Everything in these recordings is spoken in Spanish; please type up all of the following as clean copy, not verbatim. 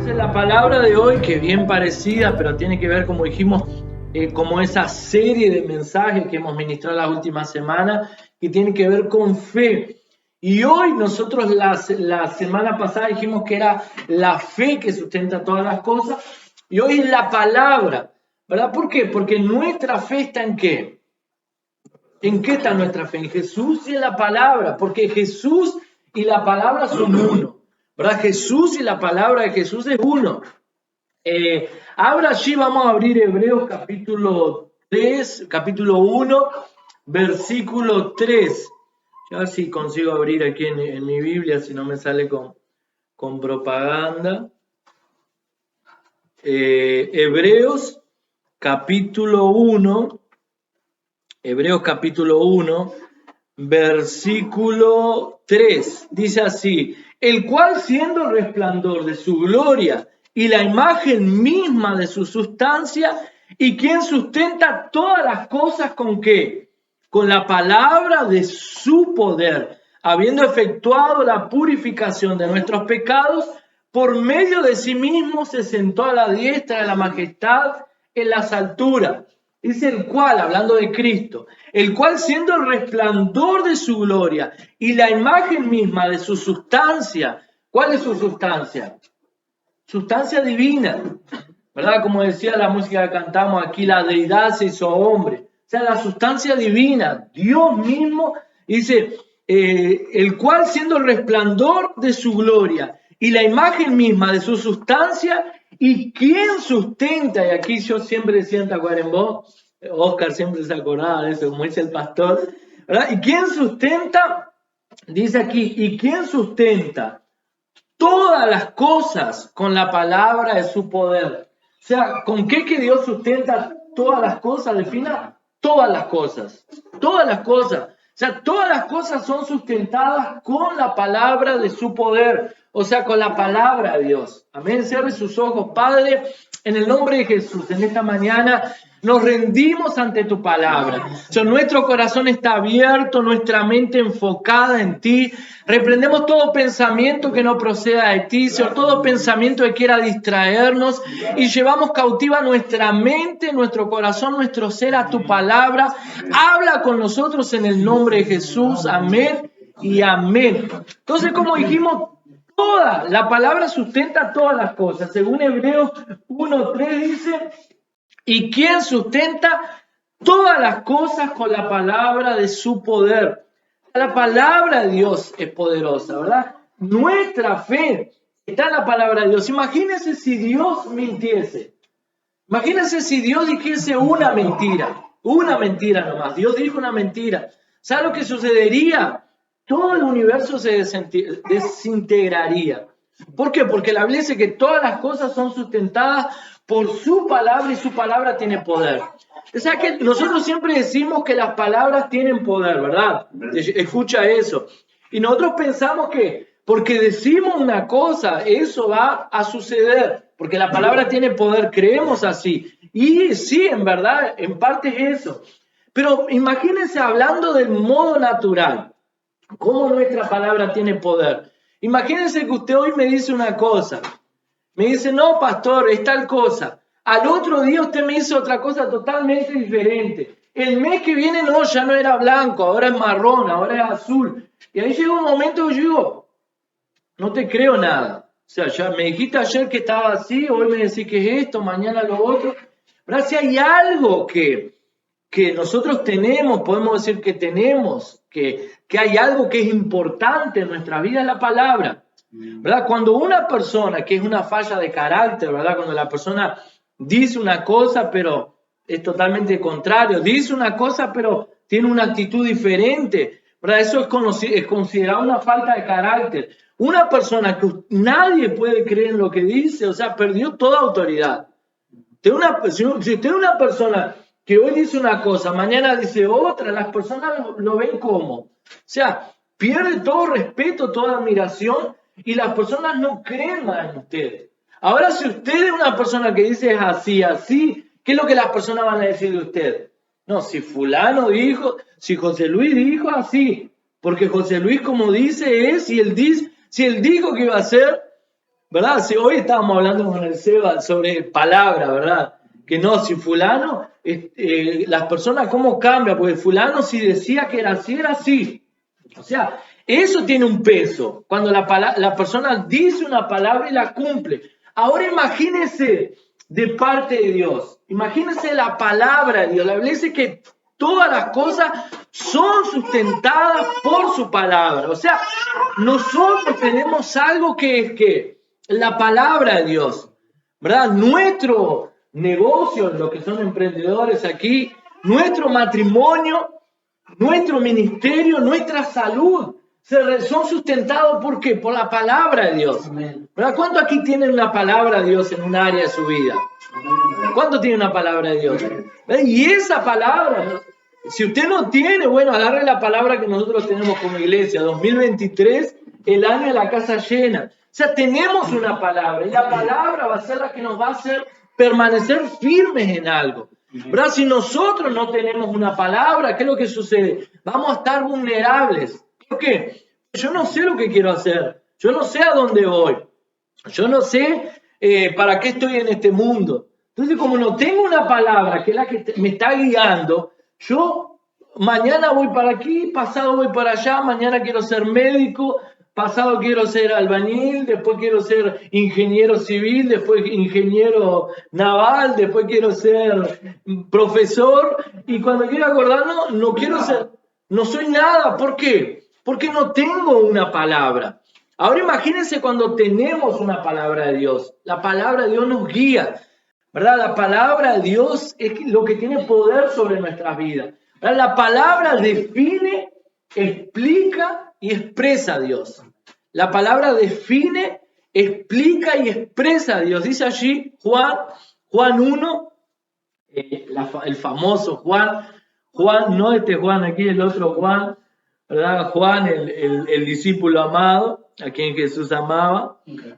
Entonces la palabra de hoy, que es bien parecida, pero tiene que ver, como dijimos, como esa serie de mensajes que hemos ministrado las últimas semanas, que tiene que ver con fe. Y hoy nosotros la semana pasada dijimos que era la fe que sustenta todas las cosas, y hoy es la palabra, ¿verdad? ¿Por qué? Porque nuestra fe está ¿en qué? ¿En qué está nuestra fe? En Jesús y en la palabra, porque Jesús y la palabra son uno, ¿verdad? Jesús y la palabra de Jesús es uno. Ahora sí vamos a abrir Hebreos capítulo 1, versículo 3. A ver si consigo abrir aquí en mi Biblia, si no me sale con propaganda. Hebreos capítulo 1, versículo 3. Dice así: el cual, siendo el resplandor de su gloria y la imagen misma de su sustancia, y quien sustenta todas las cosas ¿con qué? Con la palabra de su poder, habiendo efectuado la purificación de nuestros pecados, por medio de sí mismo se sentó a la diestra de la majestad en las alturas. Dice el cual, hablando de Cristo, el cual, siendo el resplandor de su gloria y la imagen misma de su sustancia. ¿Cuál es su sustancia? Sustancia divina, ¿verdad? Como decía la música que cantamos aquí, la deidad se hizo hombre. O sea, la sustancia divina, Dios mismo, dice, el cual, siendo el resplandor de su gloria y la imagen misma de su sustancia, ¿y quién sustenta? Y aquí yo siempre decía, ¿te acuerdas en vos? Oscar siempre se acordaba de eso, como dice el pastor, ¿verdad? ¿Y quién sustenta? Dice aquí, ¿y quién sustenta todas las cosas con la palabra de su poder? O sea, ¿con qué que Dios sustenta todas las cosas? Defina todas las cosas. Todas las cosas. O sea, todas las cosas son sustentadas con la palabra de su poder. O sea, con la palabra de Dios. Amén. Cierre sus ojos, Padre, en el nombre de Jesús. En esta mañana nos rendimos ante tu palabra. O sea, nuestro corazón está abierto, nuestra mente enfocada en ti. Reprendemos todo pensamiento que no proceda de ti, Señor, todo pensamiento que quiera distraernos, y llevamos cautiva nuestra mente, nuestro corazón, nuestro ser a tu palabra. Habla con nosotros en el nombre de Jesús. Amén y amén. Entonces, como dijimos, la palabra sustenta todas las cosas. Según Hebreos 1:3 dice: ¿y quién sustenta todas las cosas con la palabra de su poder? La palabra de Dios es poderosa, ¿verdad? Nuestra fe está en la palabra de Dios. Imagínense si Dios mintiese. Imagínense si Dios dijese una mentira nomás. Dios dijo una mentira. ¿Sabe lo que sucedería? Todo el universo se desintegraría. ¿Por qué? Porque la Biblia dice que todas las cosas son sustentadas por su palabra, y su palabra tiene poder. O sea que nosotros siempre decimos que las palabras tienen poder, ¿verdad? Escucha eso. Y nosotros pensamos que porque decimos una cosa, eso va a suceder, porque la palabra tiene poder, creemos así. Y sí, en verdad, en parte es eso. Pero imagínense, hablando del modo natural, cómo nuestra palabra tiene poder. Imagínense que usted hoy me dice una cosa. Me dice: no, pastor, es tal cosa. Al otro día usted me hizo otra cosa totalmente diferente. El mes que viene no, ya no era blanco, ahora es marrón, ahora es azul. Y ahí llega un momento que yo digo: no te creo nada. O sea, ya me dijiste ayer que estaba así, hoy me decís que es esto, mañana lo otro. Pero si hay algo que nosotros tenemos, podemos decir que tenemos, que hay algo que es importante en nuestra vida, es la palabra. ¿Verdad? Cuando una persona, que es una falla de carácter, ¿verdad? Cuando la persona dice una cosa pero es totalmente contrario, dice una cosa pero tiene una actitud diferente, ¿verdad? Eso es considerado una falta de carácter. Una persona que nadie puede creer en lo que dice, o sea, perdió toda autoridad. Si usted es una persona que hoy dice una cosa, mañana dice otra, las personas lo ven como. O sea, pierde todo respeto, toda admiración, y las personas no creen más en usted. Ahora, si usted es una persona que dice es así, así, ¿qué es lo que las personas van a decir de usted? No, si fulano dijo, si José Luis dijo así, porque José Luis, como dice, es, si él dijo que iba a hacer, ¿verdad? Si hoy estábamos hablando con el Seba sobre palabra, ¿verdad? Que no, si fulano, las personas cómo cambian, porque fulano si decía que era así, era así. O sea, eso tiene un peso, cuando la persona dice una palabra y la cumple. Ahora imagínense de parte de Dios, imagínense la palabra de Dios. La Biblia dice que todas las cosas son sustentadas por su palabra. O sea, nosotros tenemos algo que es que la palabra de Dios, ¿verdad? Nuestro negocio, los que son emprendedores aquí, nuestro matrimonio, nuestro ministerio, nuestra salud, son sustentados ¿por qué? Por la palabra de Dios. ¿Verdad? ¿Cuánto aquí tienen una palabra de Dios en un área de su vida? ¿Cuánto tiene una palabra de Dios? ¿Verdad? Y esa palabra, si usted no tiene, bueno, agarre la palabra que nosotros tenemos como iglesia, 2023, el año de la casa llena. O sea, tenemos una palabra y la palabra va a ser la que nos va a hacer permanecer firmes en algo. ¿Verdad? Si nosotros no tenemos una palabra, ¿qué es lo que sucede? Vamos a estar vulnerables. ¿Por qué? Yo no sé lo que quiero hacer. Yo no sé a dónde voy. Yo no sé para qué estoy en este mundo. Entonces, como no tengo una palabra que es la que me está guiando, yo mañana voy para aquí, pasado voy para allá, mañana quiero ser médico, pasado quiero ser albañil, después quiero ser ingeniero civil, después ingeniero naval, después quiero ser profesor, y cuando quiero acordar, no quiero ser, no soy nada. ¿Por qué? Porque no tengo una palabra. Ahora imagínense cuando tenemos una palabra de Dios. La palabra de Dios nos guía, ¿verdad? La palabra de Dios es lo que tiene poder sobre nuestras vidas. ¿Verdad? La palabra define, explica y expresa a Dios. La palabra define, explica y expresa a Dios. Dice allí Juan 1, el famoso Juan, no este Juan aquí, el otro Juan, ¿verdad? Juan, el discípulo amado, a quien Jesús amaba. Okay.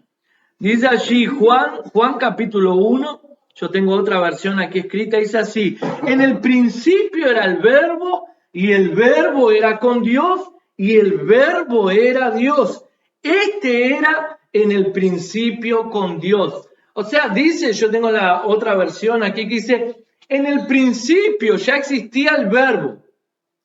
Dice allí Juan capítulo 1, yo tengo otra versión aquí escrita, dice así: en el principio era el verbo, y el verbo era con Dios, y el verbo era Dios. Este era en el principio con Dios. O sea, dice, yo tengo la otra versión aquí que dice, en el principio ya existía el verbo.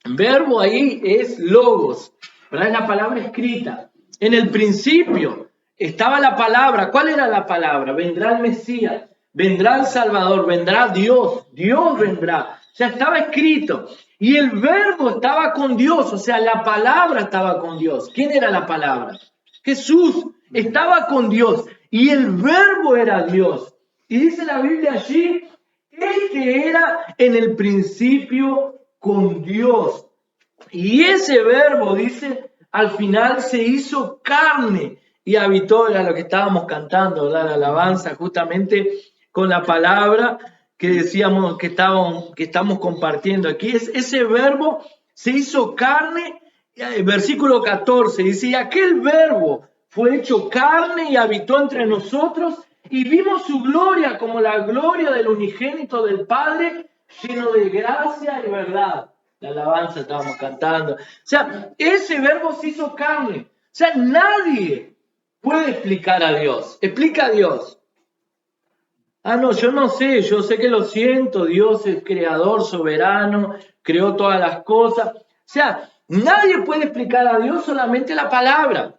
Verbo ahí es logos, ¿verdad? Es la palabra escrita. En el principio estaba la palabra. ¿Cuál era la palabra? Vendrá el Mesías, vendrá el Salvador, vendrá Dios. Dios vendrá. Ya estaba escrito. Y el verbo estaba con Dios, o sea, la palabra estaba con Dios. ¿Quién era la palabra? Jesús estaba con Dios y el verbo era Dios. Y dice la Biblia allí, que era en el principio con Dios. Y ese verbo, dice, al final se hizo carne y habitó, era lo que estábamos cantando, ¿verdad? La alabanza, justamente con la palabra que decíamos que estamos compartiendo aquí. Ese verbo se hizo carne, versículo 14, dice, y aquel verbo fue hecho carne y habitó entre nosotros, y vimos su gloria como la gloria del unigénito del Padre, lleno de gracia y verdad. La alabanza estábamos cantando. O sea, ese verbo se hizo carne. O sea, nadie puede explicar a Dios. Explica a Dios. Ah, no, yo no sé, yo sé que lo siento, Dios es creador, soberano, creó todas las cosas. O sea, nadie puede explicar a Dios, solamente la palabra.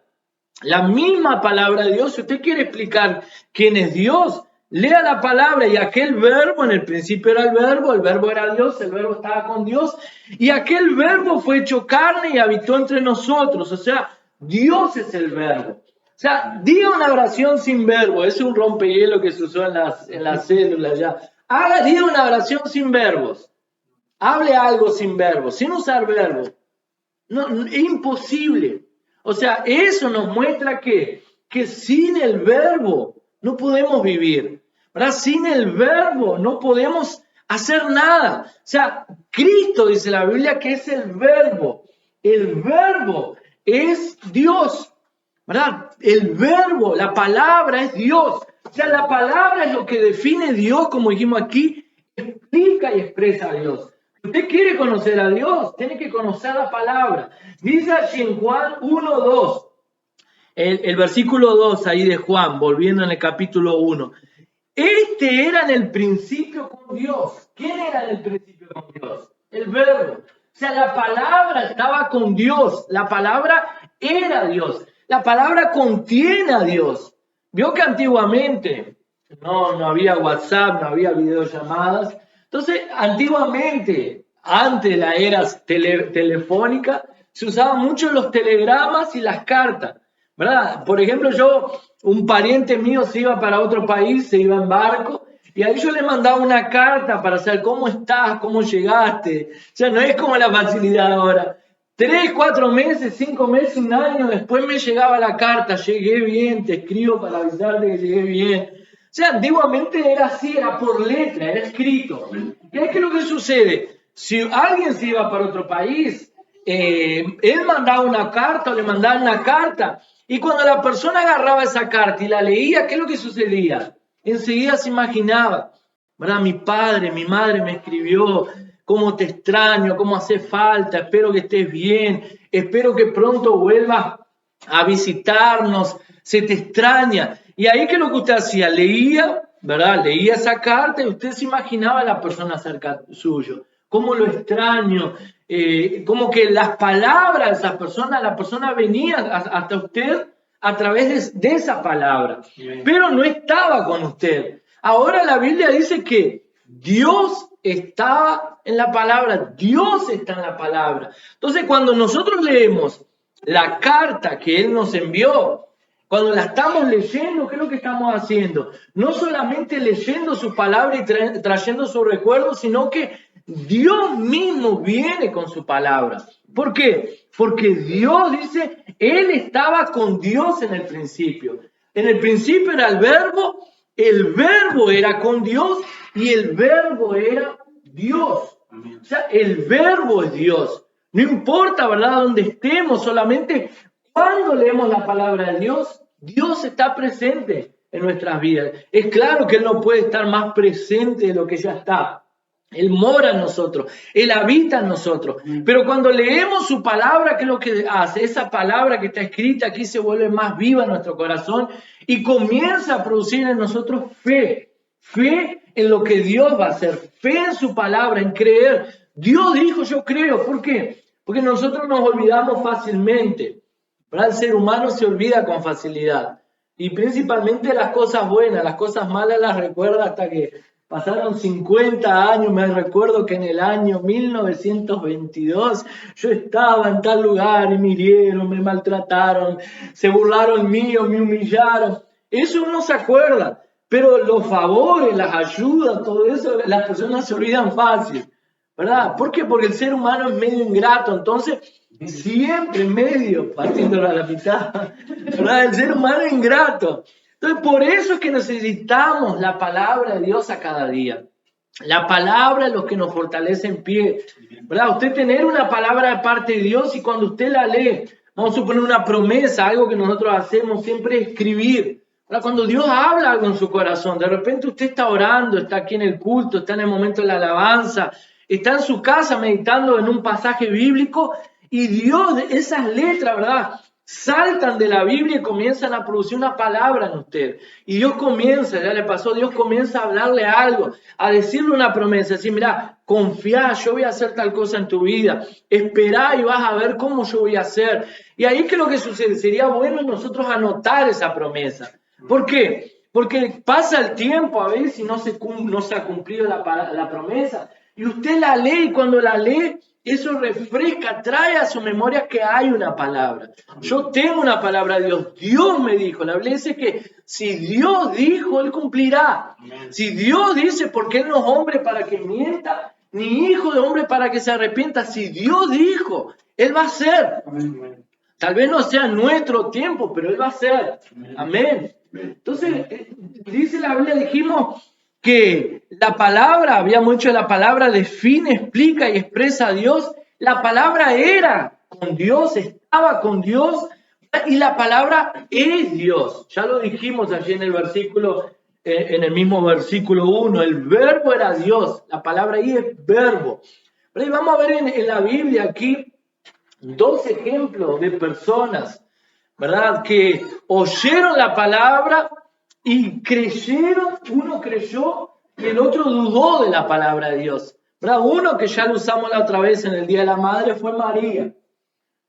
La misma palabra de Dios. Si usted quiere explicar quién es Dios, lea la palabra. Y aquel verbo, en el principio era el verbo era Dios, el verbo estaba con Dios, y aquel verbo fue hecho carne y habitó entre nosotros. O sea, Dios es el verbo. O sea, diga una oración sin verbo. Es un rompehielo que se usó en las células ya. Diga una oración sin verbos. Hable algo sin verbos, sin usar verbos. No, es imposible. O sea, eso nos muestra que sin el verbo no podemos vivir, ¿verdad? Sin el verbo no podemos hacer nada. O sea, Cristo, dice la Biblia, que es el verbo. El verbo es Dios, ¿verdad? El verbo, la palabra es Dios. O sea, la palabra es lo que define Dios, como dijimos aquí, explica y expresa a Dios. Si usted quiere conocer a Dios, tiene que conocer la palabra. Dice allí en Juan 1:2, el versículo 2 ahí de Juan, volviendo en el capítulo 1. Este era en el principio con Dios. ¿Quién era en el principio con Dios? El Verbo. O sea, la palabra estaba con Dios. La palabra era Dios. La palabra contiene a Dios. Vio que antiguamente no había WhatsApp, no había videollamadas. Entonces, antiguamente, antes de la era telefónica, se usaban mucho los telegramas y las cartas, ¿verdad? Por ejemplo, un pariente mío se iba para otro país, se iba en barco, y ahí yo le mandaba una carta para saber cómo estás, cómo llegaste. O sea, no es como la facilidad ahora. 3, 4 meses, 5 meses, un año después me llegaba la carta, llegué bien, te escribo para avisarte que llegué bien. O sea, antiguamente era así, era por letra, era escrito. ¿Qué es lo que sucede? Si alguien se iba para otro país, él mandaba una carta o le mandaban una carta, y cuando la persona agarraba esa carta y la leía, ¿qué es lo que sucedía? Enseguida se imaginaba, ¿verdad? Mi padre, mi madre me escribió, cómo te extraño, cómo hace falta, espero que estés bien, espero que pronto vuelvas a visitarnos, se te extraña. Y ahí, ¿qué es lo que usted hacía? Leía, ¿verdad? Leía esa carta y usted se imaginaba a la persona cerca suyo, cómo lo extraño, como que las palabras de esa persona, la persona venía hasta usted a través de esa palabra, pero no estaba con usted. Ahora la Biblia dice que Dios estaba en la palabra, Dios está en la palabra. Entonces, cuando nosotros leemos la carta que Él nos envió, cuando la estamos leyendo, ¿qué es lo que estamos haciendo? No solamente leyendo su palabra y trayendo su recuerdo, sino que Dios mismo viene con su palabra. ¿Por qué? Porque Dios dice, Él estaba con Dios en el principio. En el principio era el Verbo era con Dios y el Verbo era Dios. O sea, el Verbo es Dios. No importa, ¿verdad?, dónde estemos, solamente cuando leemos la palabra de Dios, Dios está presente en nuestras vidas. Es claro que Él no puede estar más presente de lo que ya está. Él mora en nosotros, Él habita en nosotros. Pero cuando leemos su palabra, ¿qué es lo que hace? Esa palabra que está escrita aquí se vuelve más viva en nuestro corazón y comienza a producir en nosotros fe. Fe en lo que Dios va a hacer, fe en su palabra, en creer. Dios dijo, yo creo. ¿Por qué? Porque nosotros nos olvidamos fácilmente. ¿Verdad? El ser humano se olvida con facilidad. Y principalmente las cosas buenas, las cosas malas las recuerda hasta que pasaron 50 años. Me recuerdo que en el año 1922 yo estaba en tal lugar y me hirieron, me maltrataron, se burlaron mío, me humillaron. Eso uno se acuerda, pero los favores, las ayudas, todo eso, las personas se olvidan fácil, ¿verdad? ¿Por qué? Porque el ser humano es medio ingrato, entonces siempre medio, partiéndolo a la mitad, ¿verdad? El ser humano es ingrato. Entonces, por eso es que necesitamos la palabra de Dios a cada día. La palabra es lo que nos fortalece en pie, ¿verdad? Usted tener una palabra de parte de Dios y cuando usted la lee, vamos a suponer una promesa, algo que nosotros hacemos siempre es escribir. ¿Verdad? Cuando Dios habla algo en su corazón, de repente usted está orando, está aquí en el culto, está en el momento de la alabanza, está en su casa meditando en un pasaje bíblico y Dios, esas letras, ¿verdad?, saltan de la Biblia y comienzan a producir una palabra en usted. Y Dios comienza, ya le pasó, Dios comienza a hablarle algo, a decirle una promesa, decir, mira, confía, yo voy a hacer tal cosa en tu vida, esperá y vas a ver cómo yo voy a hacer. Y ahí, ¿qué es lo que sucede? Sería bueno nosotros anotar esa promesa. ¿Por qué? Porque pasa el tiempo a veces y no se ha cumplido la promesa. Y usted la lee y cuando la lee, eso refresca, trae a su memoria que hay una palabra. Yo tengo una palabra de Dios. Dios me dijo. La Biblia dice que si Dios dijo, Él cumplirá. Si Dios dice, porque Él no es hombre para que mienta, ni hijo de hombre para que se arrepienta. Si Dios dijo, Él va a hacer. Tal vez no sea nuestro tiempo, pero Él va a hacer. Amén. Entonces, dice la Biblia, dijimos que la palabra, habíamos hecho la palabra, define, explica y expresa a Dios. La palabra era con Dios, estaba con Dios, y la palabra es Dios. Ya lo dijimos allí en el versículo, en el mismo versículo 1, el verbo era Dios, la palabra ahí es verbo. Pero vamos a ver en la Biblia aquí 2 ejemplos de personas, ¿verdad? Que oyeron la palabra y creyeron, uno creyó y el otro dudó de la palabra de Dios, ¿verdad? Uno que ya lo usamos la otra vez en el Día de la Madre fue María,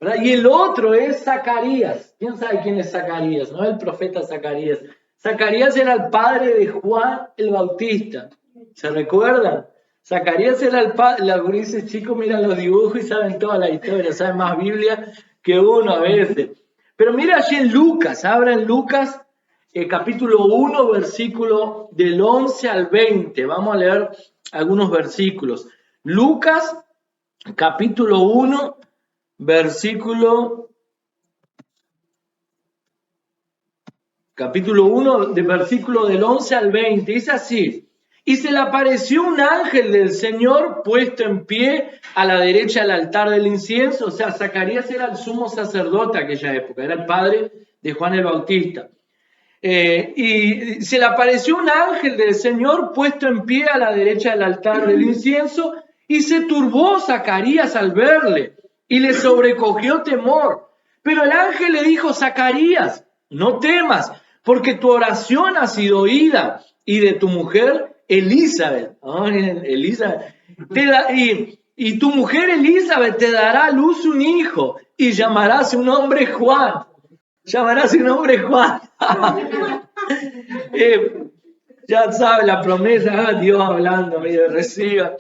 ¿verdad? Y el otro es Zacarías. ¿Quién sabe quién es Zacarías? No el profeta Zacarías. Zacarías era el padre de Juan el Bautista. ¿Se recuerdan? Zacarías era el padre. Los gurises chicos miran los dibujos y saben toda la historia, saben más Biblia que uno a veces. Pero mira allí en Lucas, abran Lucas, capítulo 1, versículo del 11 al 20. Vamos a leer algunos versículos. Lucas, capítulo 1, capítulo 1, de versículo del 11 al 20, dice así: y se le apareció un ángel del Señor puesto en pie a la derecha del altar del incienso. O sea, Zacarías era el sumo sacerdote de aquella época, era el padre de Juan el Bautista. Y se le apareció un ángel del Señor puesto en pie a la derecha del altar del incienso, y se turbó Zacarías al verle, y le sobrecogió temor. Pero el ángel le dijo: Zacarías, no temas, porque tu oración ha sido oída, y de tu mujer Elizabeth, y tu mujer Elizabeth te dará a luz un hijo, y llamarás su nombre Juan. Llamarás su nombre Juan. Ya sabe la promesa, Dios hablando, reciba.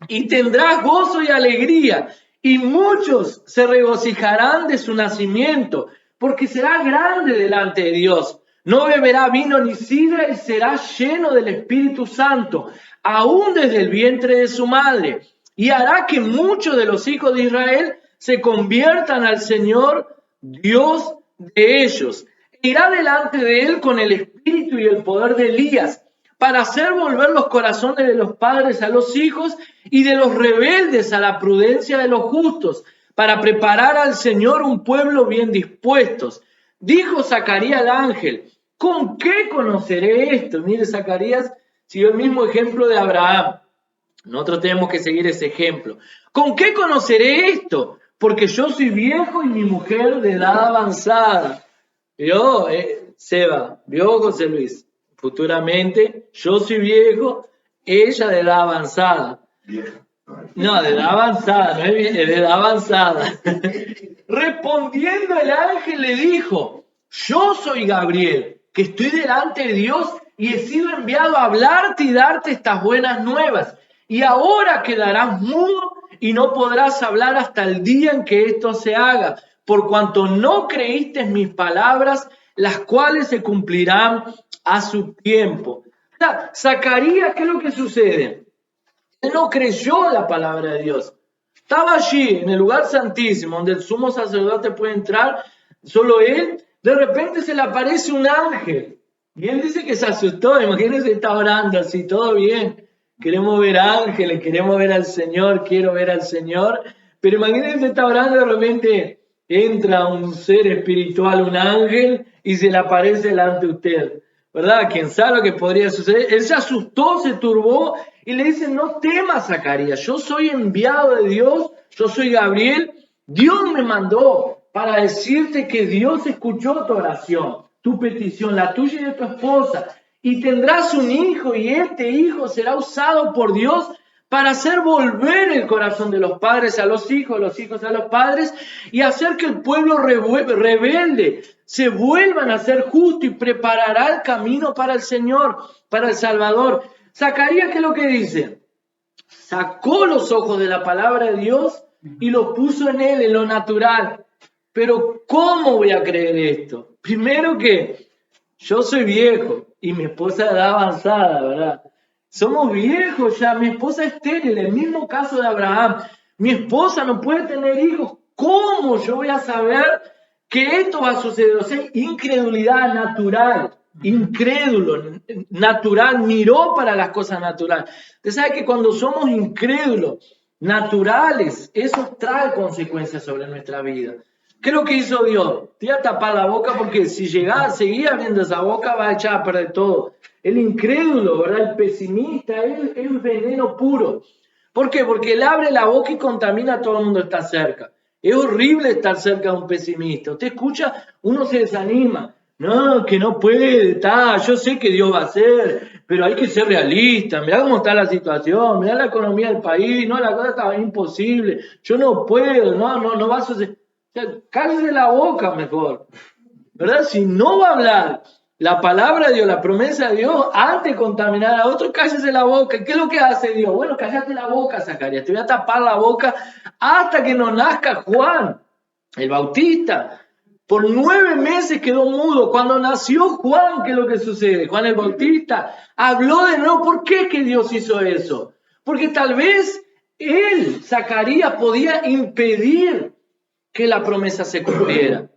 Y tendrás gozo y alegría, y muchos se regocijarán de su nacimiento, porque será grande delante de Dios. No beberá vino ni sidra, y será lleno del Espíritu Santo, aún desde el vientre de su madre. Y hará que muchos de los hijos de Israel se conviertan al Señor, Dios de ellos. Irá delante de él con el espíritu y el poder de Elías, para hacer volver los corazones de los padres a los hijos y de los rebeldes a la prudencia de los justos, para preparar al Señor un pueblo bien dispuestos. Dijo Zacarías al ángel: ¿con qué conoceré esto? Mire, Zacarías siguió el mismo ejemplo de Abraham. Nosotros tenemos que seguir ese ejemplo. ¿Con qué conoceré esto? Porque yo soy viejo y mi mujer de edad avanzada. ¿Vio, Seba? ¿Vio, José Luis? Futuramente, yo soy viejo, ella de edad avanzada. No, de edad avanzada, no es de edad avanzada. Respondiendo el ángel le dijo: yo soy Gabriel, que estoy delante de Dios y he sido enviado a hablarte y darte estas buenas nuevas. Y ahora quedarás mudo y no podrás hablar hasta el día en que esto se haga, por cuanto no creíste en mis palabras, las cuales se cumplirán a su tiempo. Zacarías, ¿qué es lo que sucede? Él no creyó la palabra de Dios. Estaba allí, en el lugar santísimo, donde el sumo sacerdote puede entrar, solo él. De repente se le aparece un ángel. Y él dice que se asustó. Imagínense, está orando así, todo bien. Queremos ver ángeles, queremos ver al Señor, quiero ver al Señor. Pero imagínense, está orando y de repente entra un ser espiritual, un ángel, y se le aparece delante de usted. ¿Verdad? ¿Quién sabe lo que podría suceder? Él se asustó, se turbó y le dice: no temas, Zacarías, yo soy enviado de Dios, yo soy Gabriel. Dios me mandó para decirte que Dios escuchó tu oración, tu petición, la tuya y de tu esposa, y tendrás un hijo, y este hijo será usado por Dios para hacer volver el corazón de los padres a los hijos a los padres, y hacer que el pueblo rebelde se vuelvan a ser justo, y preparará el camino para el Señor, para el Salvador. Zacarías, ¿qué es lo que dice? Sacó los ojos de la palabra de Dios y los puso en él, en lo natural. Pero ¿cómo voy a creer esto? Primero que yo soy viejo y mi esposa de edad avanzada, ¿verdad? Somos viejos ya, mi esposa es estéril, el mismo caso de Abraham. Mi esposa no puede tener hijos. ¿Cómo yo voy a saber que esto va a suceder? O sea, incredulidad natural, incrédulo, natural, miró para las cosas naturales. Usted sabe que cuando somos incrédulos, naturales, eso trae consecuencias sobre nuestra vida. ¿Qué es lo que hizo Dios? Te iba a tapar la boca, porque si seguía abriendo esa boca, va a echar a perder todo. El incrédulo, ¿verdad? El pesimista, él es veneno puro. ¿Por qué? Porque él abre la boca y contamina a todo el mundo que está cerca. Es horrible estar cerca de un pesimista. Usted escucha, uno se desanima. No, que no puede, yo sé que Dios va a hacer, pero hay que ser realista. Mirá cómo está la situación, mirá la economía del país, no, la cosa está imposible. Yo no puedo, no va a suceder. O sea, cállese la boca mejor, ¿verdad? Si no va a hablar la palabra de Dios, la promesa de Dios, antes de contaminar a otro, cállese la boca. ¿Qué es lo que hace Dios? Bueno, cállate la boca, Zacarías, te voy a tapar la boca hasta que no nazca Juan, el Bautista. Por 9 meses quedó mudo. Cuando nació Juan, ¿qué es lo que sucede? Juan el Bautista habló de nuevo. ¿Por qué que Dios hizo eso? Porque tal vez él, Zacarías, podía impedir que la promesa se cumpliera.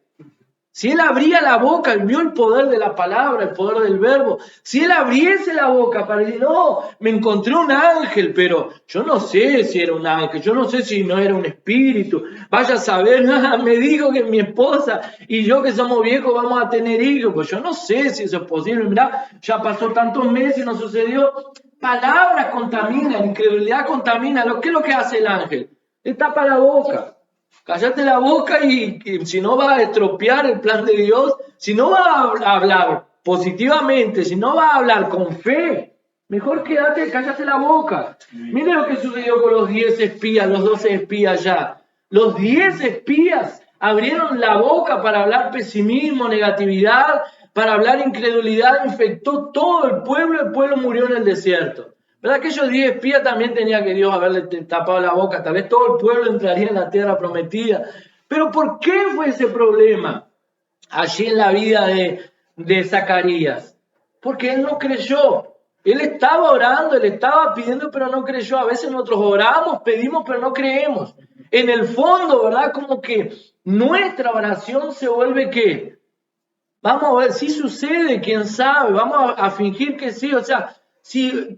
Si él abría la boca, vio el poder de la palabra, el poder del verbo. Si él abriese la boca para decir, no, me encontré un ángel, pero yo no sé si era un ángel, yo no sé si no era un espíritu. Vaya a saber, me dijo que mi esposa y yo que somos viejos vamos a tener hijos. Pues yo no sé si eso es posible. Mirá, ya pasó tantos meses y no sucedió. Palabras contaminan, incredulidad contamina. ¿Qué es lo que hace el ángel? Le tapa la boca. Cállate la boca y si no va a estropear el plan de Dios, si no va a hablar positivamente, si no va a hablar con fe, mejor cállate la boca. Mire lo que sucedió con los 10 espías, los 12 espías ya. Los 10 espías abrieron la boca para hablar pesimismo, negatividad, para hablar incredulidad, infectó todo el pueblo murió en el desierto. ¿Verdad que ellos 10 espías también tenía que Dios haberle tapado la boca? Tal vez todo el pueblo entraría en la tierra prometida. Pero ¿por qué fue ese problema allí en la vida de Zacarías? Porque él no creyó. Él estaba orando, él estaba pidiendo, pero no creyó. A veces nosotros oramos, pedimos, pero no creemos. En el fondo, ¿verdad? Como que nuestra oración se vuelve ¿qué? Vamos a ver si sucede, quién sabe. Vamos a fingir que sí, o sea... Si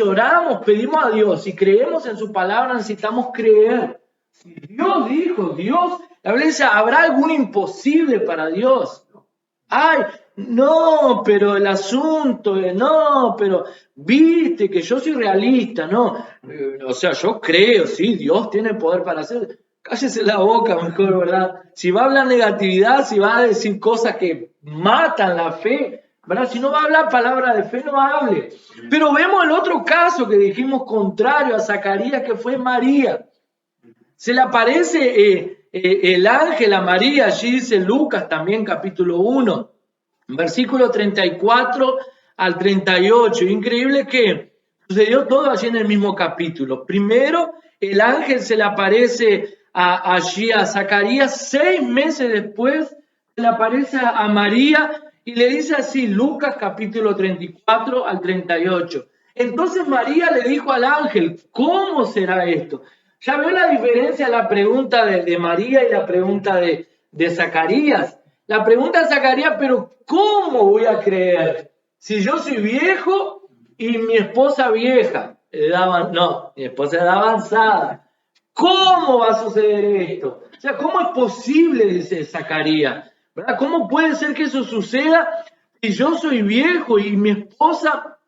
oramos, pedimos a Dios, si creemos en su palabra, necesitamos creer. Si Dios dijo, la Biblia dice, ¿habrá algún imposible para Dios? Ay, no, pero el asunto, no, pero viste que yo soy realista, no. O sea, yo creo, sí, Dios tiene poder para hacer. Cállese la boca mejor, ¿verdad? Si va a hablar negatividad, si va a decir cosas que matan la fe, ¿verdad? Si no va a hablar palabra de fe, no hable. Pero vemos el otro caso que dijimos contrario a Zacarías, que fue María. Se le aparece el ángel a María, allí dice Lucas también, capítulo 1, versículo 34 al 38. Increíble que sucedió todo allí en el mismo capítulo. Primero, el ángel se le aparece allí a Zacarías, 6 meses después se le aparece a María, y le dice así, Lucas capítulo 34 al 38. Entonces María le dijo al ángel, ¿cómo será esto? ¿Ya veo la diferencia la pregunta de María y la pregunta de Zacarías? La pregunta de Zacarías, pero ¿cómo voy a creer? Si yo soy viejo y mi esposa vieja, mi esposa era avanzada. ¿Cómo va a suceder esto? O sea, ¿cómo es posible, dice Zacarías? ¿Verdad? ¿Cómo puede ser que eso suceda si yo soy viejo y mi esposa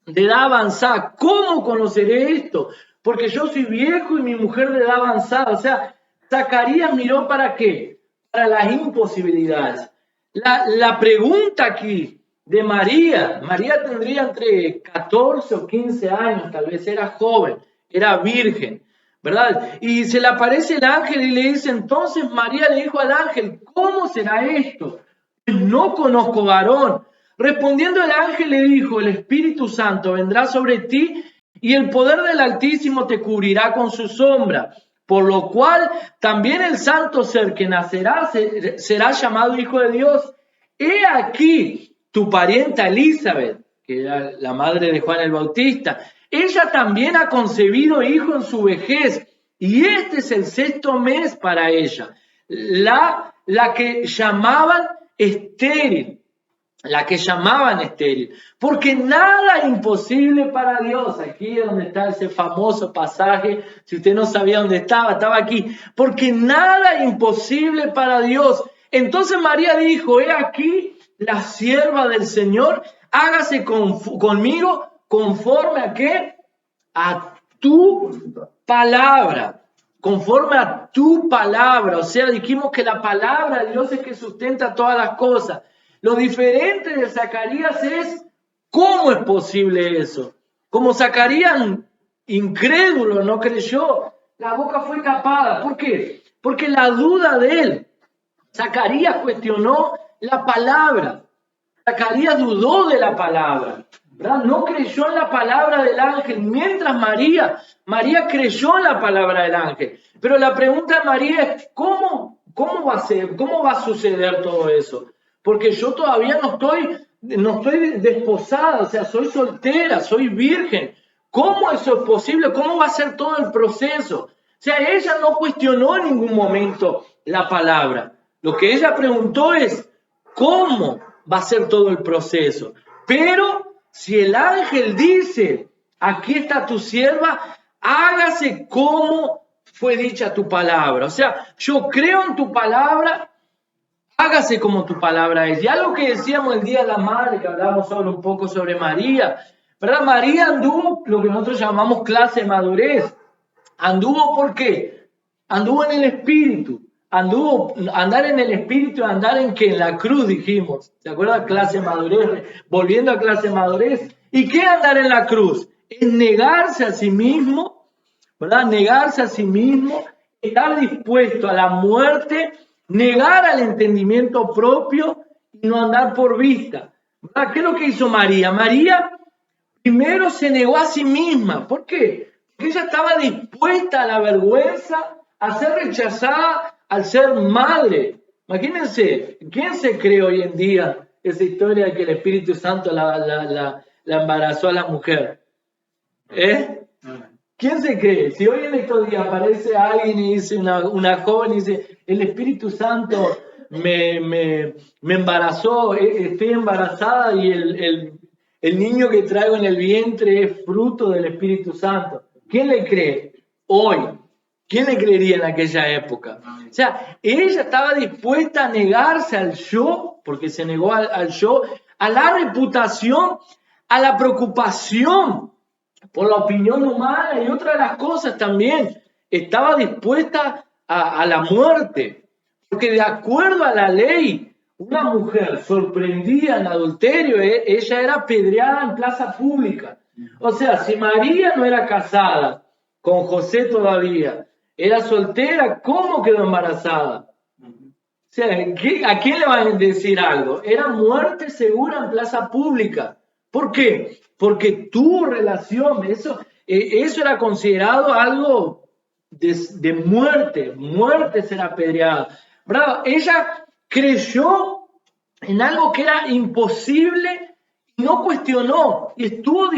de edad avanzada? ¿Cómo conoceré esto? Porque yo soy viejo y mi mujer de edad avanzada. O sea, Zacarías miró ¿para qué? Para las imposibilidades. La pregunta aquí de María tendría entre 14 o 15 años, tal vez era joven, era virgen, ¿verdad? Y se le aparece el ángel y le dice, entonces María le dijo al ángel, ¿cómo será esto? No conozco varón. Respondiendo el ángel le dijo, el Espíritu Santo vendrá sobre ti y el poder del Altísimo te cubrirá con su sombra, por lo cual también el santo ser que nacerá será llamado Hijo de Dios. He aquí tu parienta Elizabeth, que era la madre de Juan el Bautista, ella también ha concebido hijo en su vejez, y este es el 6º mes para ella, la que llamaban estéril, porque nada imposible para Dios. Aquí es donde está ese famoso pasaje, si usted no sabía dónde estaba aquí, porque nada imposible para Dios. Entonces María dijo, he aquí la sierva del Señor, hágase conmigo conforme a ¿qué? A tu palabra. conforme a tu palabra. O sea, dijimos que la palabra de Dios es que sustenta todas las cosas. Lo diferente de Zacarías es cómo es posible eso. Como Zacarías, incrédulo, no creyó, la boca fue tapada. ¿Por qué? Porque la duda de él, Zacarías cuestionó la palabra. Zacarías dudó de la palabra, ¿verdad? No creyó en la palabra del ángel, mientras María creyó en la palabra del ángel. Pero la pregunta de María es, ¿cómo va a ser? ¿Cómo va a suceder todo eso? Porque yo todavía no estoy desposada, o sea, soy soltera, soy virgen. ¿Cómo eso es posible? ¿Cómo va a ser todo el proceso? O sea, ella no cuestionó en ningún momento la palabra. Lo que ella preguntó es, ¿cómo va a ser todo el proceso? Pero si el ángel dice, aquí está tu sierva, hágase como fue dicha tu palabra. O sea, yo creo en tu palabra, hágase como tu palabra es. Ya lo que decíamos el Día de la Madre, que hablamos un poco sobre María, ¿verdad? María anduvo lo que nosotros llamamos clase de madurez. ¿Anduvo por qué? Anduvo en el Espíritu. Andar en el Espíritu, andar en que en la cruz dijimos. ¿Se acuerdan? Clase de madurez, volviendo a clase de madurez. ¿Y qué andar en la cruz? Es negarse a sí mismo, ¿verdad? Negarse a sí mismo, estar dispuesto a la muerte, negar al entendimiento propio y no andar por vista. ¿Verdad? ¿Qué es lo que hizo María? María primero se negó a sí misma. ¿Por qué? Porque ella estaba dispuesta a la vergüenza, a ser rechazada al ser madre. Imagínense, ¿quién se cree hoy en día esa historia de que el Espíritu Santo la embarazó a la mujer? ¿Quién se cree? Si hoy en estos días aparece alguien y dice, una joven y dice, el Espíritu Santo me embarazó, estoy embarazada y el niño que traigo en el vientre es fruto del Espíritu Santo. ¿Quién le cree hoy? ¿Quién le creería en aquella época? O sea, ella estaba dispuesta a negarse al yo, porque se negó al yo, a la reputación, a la preocupación por la opinión humana y otra de las cosas también. Estaba dispuesta a la muerte, porque de acuerdo a la ley, una mujer sorprendida en adulterio, ella era apedreada en plaza pública. O sea, si María no era casada con José todavía, era soltera, ¿cómo quedó embarazada? O sea, ¿a quién le van a decir algo? Era muerte segura en plaza pública. ¿Por qué? Porque tuvo relación, eso era considerado algo de muerte ser apedreada. Bravo, ella creyó en algo que era imposible y no cuestionó y estuvo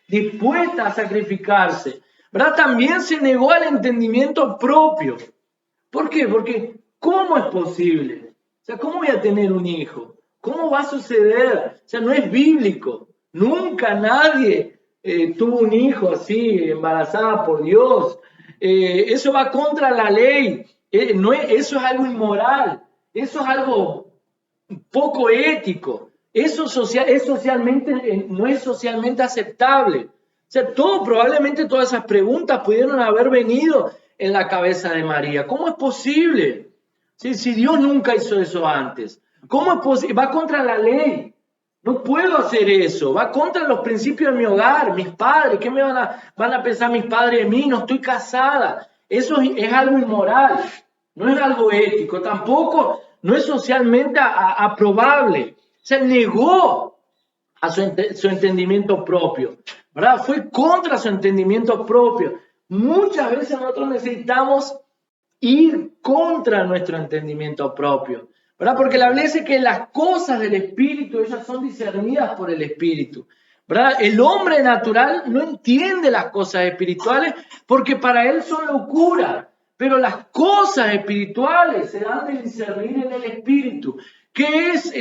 dispuesta a sacrificarse. ¿Verdad? También se negó al entendimiento propio. ¿Por qué? Porque ¿cómo es posible? O sea, ¿cómo voy a tener un hijo? ¿Cómo va a suceder? O sea, no es bíblico. Nunca nadie tuvo un hijo así, embarazada por Dios. Eso va contra la ley. Eso es algo inmoral. Eso es algo poco ético. Eso no es socialmente aceptable. O sea, probablemente todas esas preguntas pudieron haber venido en la cabeza de María. ¿Cómo es posible? Si Dios nunca hizo eso antes. ¿Cómo es posible? Va contra la ley. No puedo hacer eso. Va contra los principios de mi hogar, mis padres. ¿Qué van a pensar mis padres de mí? No estoy casada. Eso es algo inmoral. No es algo ético. Tampoco no es socialmente aprobable. Se negó a su entendimiento propio, ¿verdad? Fue contra su entendimiento propio. Muchas veces nosotros necesitamos ir contra nuestro entendimiento propio, ¿verdad? Porque la Biblia dice que las cosas del Espíritu, ellas son discernidas por el Espíritu, ¿verdad? El hombre natural no entiende las cosas espirituales porque para él son locura, pero las cosas espirituales se dan de discernir en el Espíritu. ¿Qué es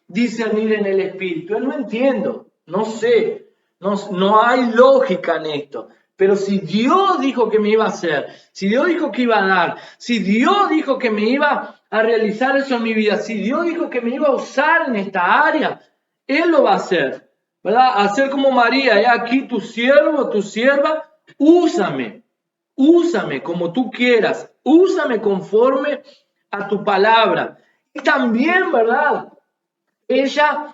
discernir en el Espíritu? No entiendo, no sé, no hay lógica en esto. Pero si Dios dijo que me iba a hacer, si Dios dijo que iba a dar, si Dios dijo que me iba a realizar eso en mi vida, si Dios dijo que me iba a usar en esta área, Él lo va a hacer, ¿verdad? Hacer como María, aquí tu siervo, tu sierva, úsame úsame como tú quieras, úsame conforme a tu palabra. Y también, ¿verdad? Ella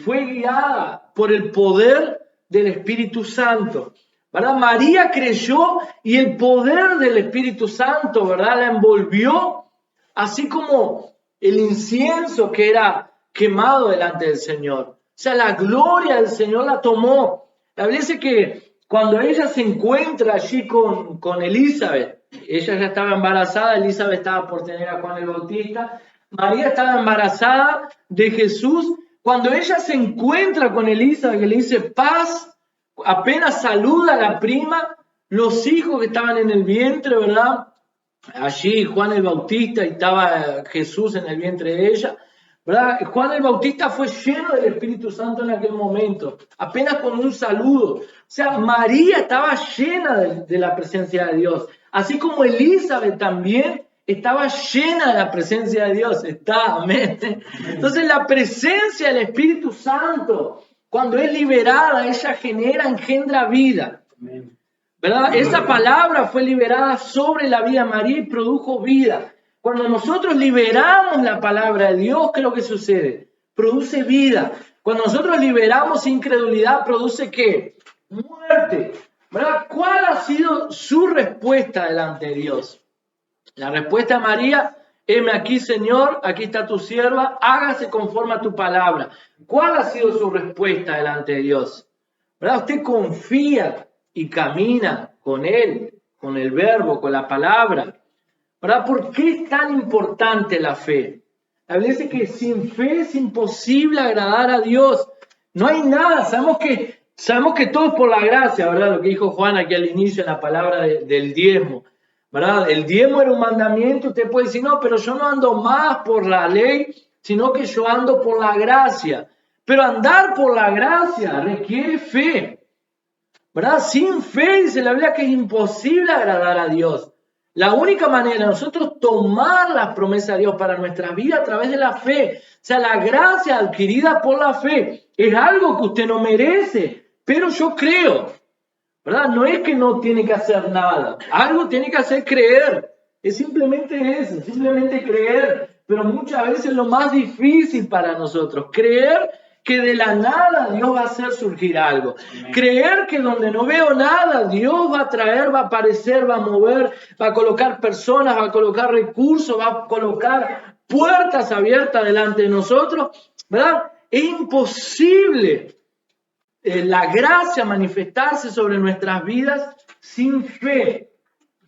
fue guiada por el poder del Espíritu Santo, ¿verdad? María creyó y el poder del Espíritu Santo, ¿verdad?, la envolvió, así como el incienso que era quemado delante del Señor. O sea, la gloria del Señor la tomó. La Biblia dice que cuando ella se encuentra allí con Elizabeth, ella ya estaba embarazada, Elizabeth estaba por tener a Juan el Bautista, María estaba embarazada de Jesús. Cuando ella se encuentra con Elizabeth, que le dice paz, apenas saluda a la prima, los hijos que estaban en el vientre, ¿verdad? Allí Juan el Bautista y estaba Jesús en el vientre de ella, ¿verdad? Juan el Bautista fue lleno del Espíritu Santo en aquel momento, apenas con un saludo. O sea, María estaba llena de la presencia de Dios, así como Elizabeth también estaba llena de la presencia de Dios. Amén. Entonces la presencia del Espíritu Santo, cuando es liberada, ella engendra vida. ¿Verdad? Esa palabra fue liberada sobre la vida de María y produjo vida. Cuando nosotros liberamos la palabra de Dios, ¿qué es lo que sucede? Produce vida. Cuando nosotros liberamos incredulidad, ¿produce qué? Muerte. ¿Verdad? ¿Cuál ha sido su respuesta delante de Dios? La respuesta de María: heme aquí, Señor, aquí está tu sierva, hágase conforme a tu palabra. ¿Cuál ha sido su respuesta delante de Dios? ¿Verdad? Usted confía y camina con Él, con el verbo, con la palabra. ¿Verdad? ¿Por qué es tan importante la fe? La Biblia dice que sin fe es imposible agradar a Dios. No hay nada, sabemos que todo es por la gracia, ¿verdad? Lo que dijo Juan aquí al inicio en la palabra del diezmo, ¿verdad? El diezmo era un mandamiento. Usted puede decir, no, pero yo no ando más por la ley, sino que yo ando por la gracia. Pero andar por la gracia requiere fe, ¿verdad? Sin fe, dice la Biblia, que es imposible agradar a Dios. La única manera de nosotros tomar las promesas de Dios para nuestra vida a través de la fe, o sea, la gracia adquirida por la fe, es algo que usted no merece, pero yo creo, ¿verdad? No es que no tiene que hacer nada, algo tiene que hacer, creer. Es simplemente eso, simplemente creer. Pero muchas veces es lo más difícil para nosotros, creer que de la nada Dios va a hacer surgir algo. Amén. Creer que donde no veo nada, Dios va a traer, va a aparecer, va a mover, va a colocar personas, va a colocar recursos, va a colocar puertas abiertas delante de nosotros, ¿verdad? Es imposible la gracia manifestarse sobre nuestras vidas sin fe.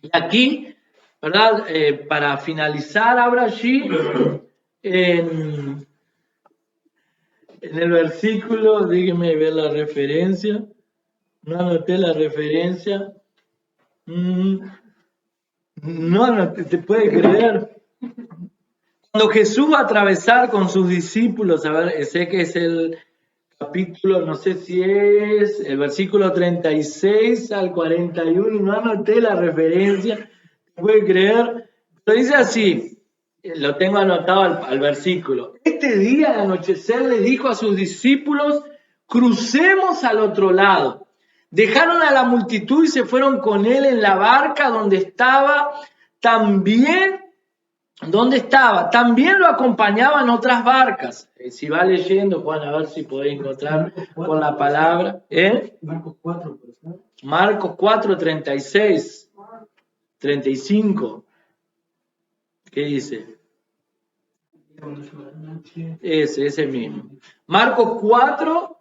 Y aquí, ¿verdad? Para finalizar, abra allí en el versículo, déjenme ver la referencia, no anoté la referencia, no anoté, ¿te puede creer? Cuando Jesús va a atravesar con sus discípulos, a ver, sé que es el capítulo, no sé si es el versículo 36 al 41, y no anoté la referencia, ¿te puede creer? Pero dice así, lo tengo anotado al versículo. Este día al anochecer le dijo a sus discípulos, crucemos al otro lado. Dejaron a la multitud y se fueron con él en la barca donde estaba. También lo acompañaban otras barcas. Si va leyendo, Juan, a ver si podéis encontrar con la palabra. Marcos 4, por favor. Marcos 4, 36, 35. ¿Qué dice? Ese mismo. Marcos 4,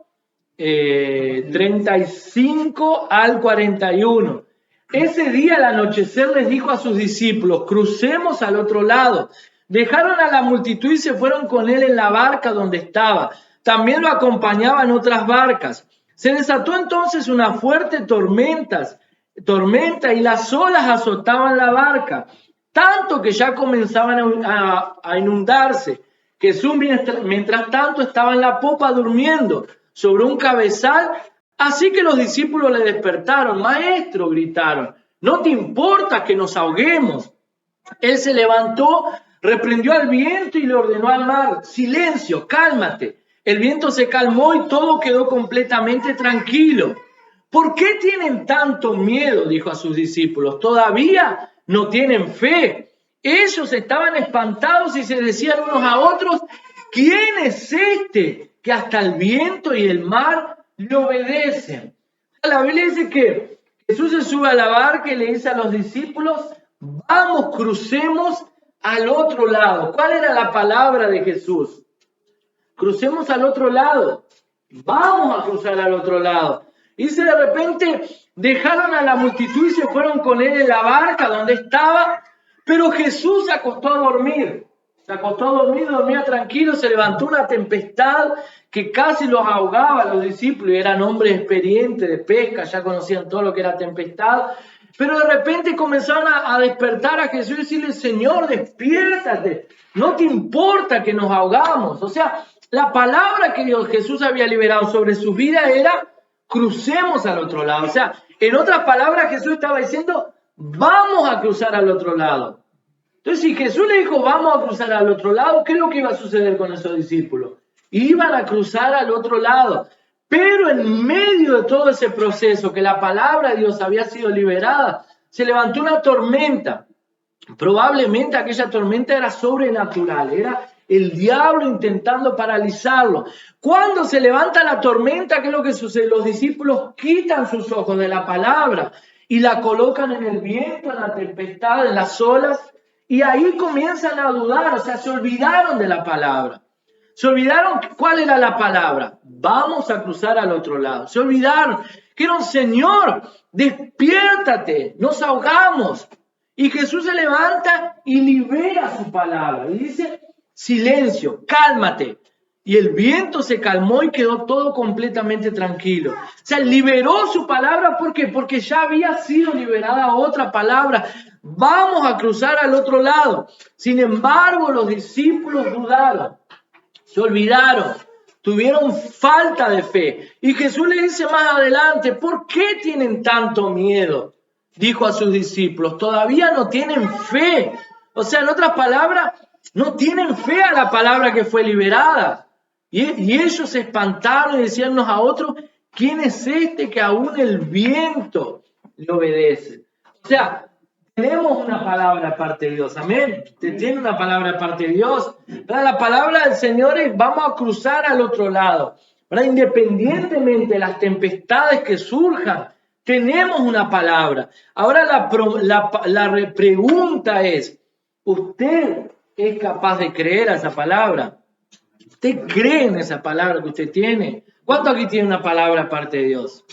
35 al 41. Ese día al anochecer les dijo a sus discípulos, crucemos al otro lado. Dejaron a la multitud y se fueron con él en la barca donde estaba. También lo acompañaban otras barcas. Se desató entonces una fuerte tormenta y las olas azotaban la barca, tanto que ya comenzaban a inundarse. Jesús, mientras tanto, estaba en la popa durmiendo sobre un cabezal, así que los discípulos le despertaron. Maestro, gritaron, ¿no te importa que nos ahoguemos? Él se levantó, reprendió al viento y le ordenó al mar, silencio, cálmate. El viento se calmó y todo quedó completamente tranquilo. ¿Por qué tienen tanto miedo? Dijo a sus discípulos. Todavía no tienen fe. Ellos estaban espantados y se decían unos a otros, ¿quién es este que hasta el viento y el mar le obedecen? La Biblia dice que Jesús se sube a la barca y le dice a los discípulos, vamos, crucemos al otro lado. ¿Cuál era la palabra de Jesús? Crucemos al otro lado. Vamos a cruzar al otro lado. Y de repente dejaron a la multitud y se fueron con él en la barca donde estaba, pero Jesús se acostó a dormir. Se acostó a dormir, dormía tranquilo, se levantó una tempestad que casi los ahogaba a los discípulos, y eran hombres experientes de pesca, ya conocían todo lo que era tempestad, pero de repente comenzaron a despertar a Jesús y decirle, Señor, despiértate, no te importa que nos ahogamos. O sea, la palabra que Jesús había liberado sobre su vida era, crucemos al otro lado. O sea, en otras palabras, Jesús estaba diciendo, vamos a cruzar al otro lado. Entonces, si Jesús le dijo, vamos a cruzar al otro lado, ¿qué es lo que iba a suceder con esos discípulos? Iban a cruzar al otro lado. Pero en medio de todo ese proceso, que la palabra de Dios había sido liberada, se levantó una tormenta. Probablemente aquella tormenta era sobrenatural, era el diablo intentando paralizarlo. Cuando se levanta la tormenta, ¿qué es lo que sucede? Los discípulos quitan sus ojos de la palabra y la colocan en el viento, en la tempestad, en las olas, y ahí comienzan a dudar, o sea, se olvidaron de la palabra. Se olvidaron cuál era la palabra. Vamos a cruzar al otro lado. Se olvidaron que era un Señor, despiértate, nos ahogamos. Y Jesús se levanta y libera su palabra. Y dice, silencio, cálmate. Y el viento se calmó y quedó todo completamente tranquilo. O sea, liberó su palabra, ¿por qué? Porque ya había sido liberada otra palabra. Vamos a cruzar al otro lado. Sin embargo, los discípulos dudaron, se olvidaron, tuvieron falta de fe. Y Jesús le dice más adelante, ¿por qué tienen tanto miedo? Dijo a sus discípulos, todavía no tienen fe. O sea, en otras palabras, no tienen fe a la palabra que fue liberada. Y ellos se espantaron y decían unos a otros, ¿quién es este que aún el viento le obedece? O sea, tenemos una palabra de parte de Dios, amén. Usted tiene una palabra de parte de Dios. La palabra del Señor es, vamos a cruzar al otro lado. Independientemente de las tempestades que surjan, tenemos una palabra. Ahora la pregunta es, ¿usted es capaz de creer a esa palabra? ¿Usted cree en esa palabra que usted tiene? ¿Cuánto aquí tiene una palabra aparte de Dios?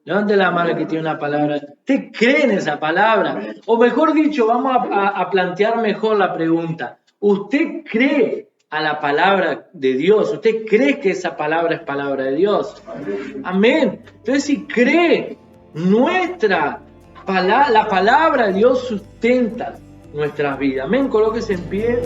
Levante la mano que tiene una palabra. ¿Usted cree en esa palabra? O mejor dicho, vamos a plantear mejor la pregunta. ¿Usted cree a la palabra de Dios? ¿Usted cree que esa palabra es palabra de Dios? Amén. Entonces, si cree, la palabra de Dios sustenta nuestras vidas. Amén. Colóquese en pie.